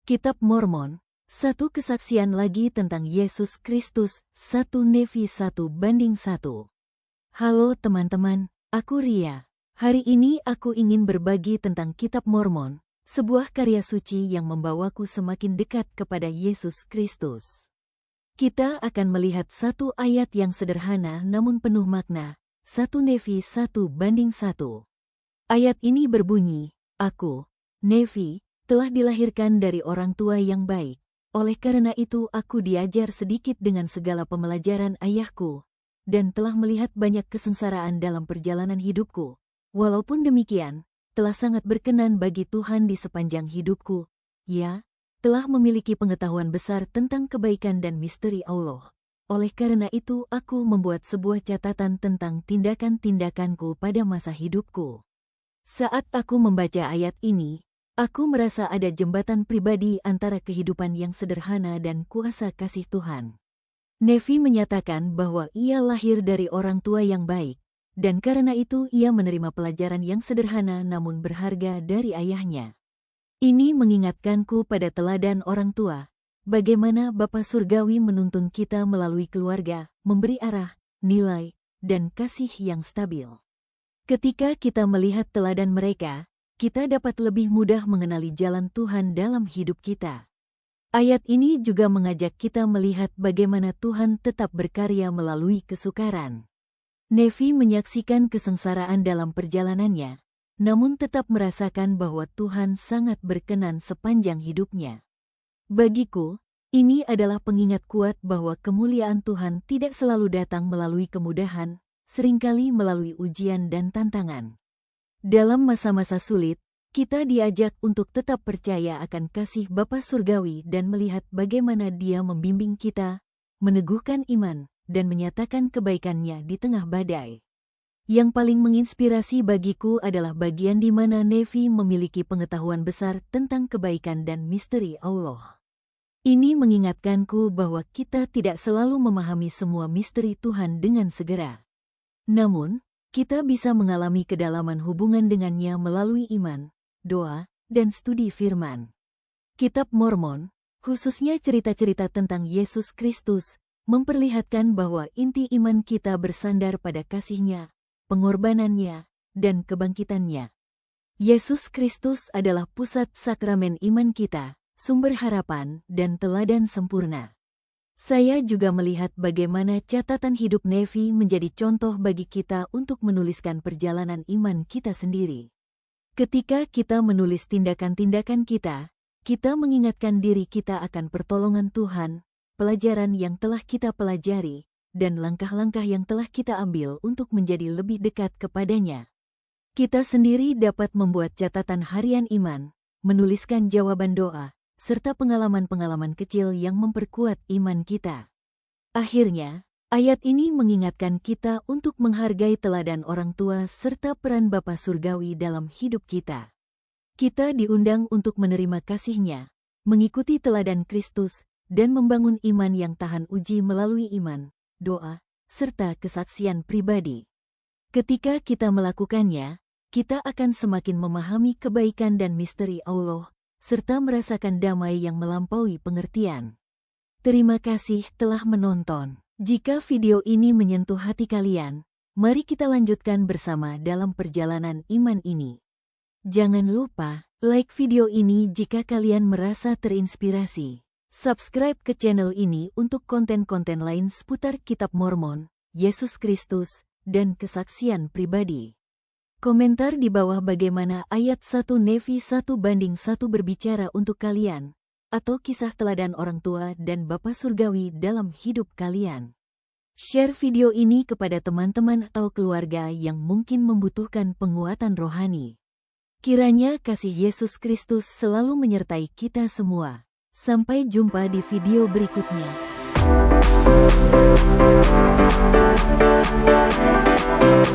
Kitab Mormon, satu kesaksian lagi tentang Yesus Kristus, 1 Nefi 1:1. Halo teman-teman, aku Ria. Hari ini aku ingin berbagi tentang Kitab Mormon, sebuah karya suci yang membawaku semakin dekat kepada Yesus Kristus. Kita akan melihat satu ayat yang sederhana namun penuh makna, 1 Nefi 1:1. Ayat ini berbunyi, "Aku, Nefi, telah dilahirkan dari orang tua yang baik. Oleh karena itu aku diajar sedikit dengan segala pembelajaran ayahku, dan telah melihat banyak kesengsaraan dalam perjalanan hidupku. Walaupun demikian, telah sangat berkenan bagi Tuhan di sepanjang hidupku. Ya, telah memiliki pengetahuan besar tentang kebaikan dan misteri Allah. Oleh karena itu aku membuat sebuah catatan tentang tindakan-tindakanku pada masa hidupku." Saat aku membaca ayat ini, aku merasa ada jembatan pribadi antara kehidupan yang sederhana dan kuasa kasih Tuhan. Nefi menyatakan bahwa ia lahir dari orang tua yang baik, dan karena itu ia menerima pelajaran yang sederhana namun berharga dari ayahnya. Ini mengingatkanku pada teladan orang tua, bagaimana Bapa Surgawi menuntun kita melalui keluarga, memberi arah, nilai, dan kasih yang stabil. Ketika kita melihat teladan mereka, kita dapat lebih mudah mengenali jalan Tuhan dalam hidup kita. Ayat ini juga mengajak kita melihat bagaimana Tuhan tetap berkarya melalui kesukaran. Nefi menyaksikan kesengsaraan dalam perjalanannya, namun tetap merasakan bahwa Tuhan sangat berkenan sepanjang hidupnya. Bagiku, ini adalah pengingat kuat bahwa kemuliaan Tuhan tidak selalu datang melalui kemudahan, seringkali melalui ujian dan tantangan. Dalam masa-masa sulit, kita diajak untuk tetap percaya akan kasih Bapa Surgawi dan melihat bagaimana Dia membimbing kita, meneguhkan iman, dan menyatakan kebaikannya di tengah badai. Yang paling menginspirasi bagiku adalah bagian di mana Nefi memiliki pengetahuan besar tentang kebaikan dan misteri Allah. Ini mengingatkanku bahwa kita tidak selalu memahami semua misteri Tuhan dengan segera. Namun, kita bisa mengalami kedalaman hubungan dengannya melalui iman, doa, dan studi firman. Kitab Mormon, khususnya cerita-cerita tentang Yesus Kristus, memperlihatkan bahwa inti iman kita bersandar pada kasih-Nya, pengorbanannya, dan kebangkitannya. Yesus Kristus adalah pusat sakramen iman kita, sumber harapan, dan teladan sempurna. Saya juga melihat bagaimana catatan hidup Nefi menjadi contoh bagi kita untuk menuliskan perjalanan iman kita sendiri. Ketika kita menulis tindakan-tindakan kita, kita mengingatkan diri kita akan pertolongan Tuhan, pelajaran yang telah kita pelajari, dan langkah-langkah yang telah kita ambil untuk menjadi lebih dekat kepadanya. Kita sendiri dapat membuat catatan harian iman, menuliskan jawaban doa, serta pengalaman-pengalaman kecil yang memperkuat iman kita. Akhirnya, ayat ini mengingatkan kita untuk menghargai teladan orang tua serta peran Bapa Surgawi dalam hidup kita. Kita diundang untuk menerima kasih-Nya, mengikuti teladan Kristus, dan membangun iman yang tahan uji melalui iman, doa, serta kesaksian pribadi. Ketika kita melakukannya, kita akan semakin memahami kebaikan dan misteri Allah, serta merasakan damai yang melampaui pengertian. Terima kasih telah menonton. Jika video ini menyentuh hati kalian, mari kita lanjutkan bersama dalam perjalanan iman ini. Jangan lupa, like video ini jika kalian merasa terinspirasi. Subscribe ke channel ini untuk konten-konten lain seputar Kitab Mormon, Yesus Kristus, dan kesaksian pribadi. Komentar di bawah bagaimana ayat 1 Nefi 1:1 berbicara untuk kalian, atau kisah teladan orang tua dan Bapa Surgawi dalam hidup kalian. Share video ini kepada teman-teman atau keluarga yang mungkin membutuhkan penguatan rohani. Kiranya kasih Yesus Kristus selalu menyertai kita semua. Sampai jumpa di video berikutnya.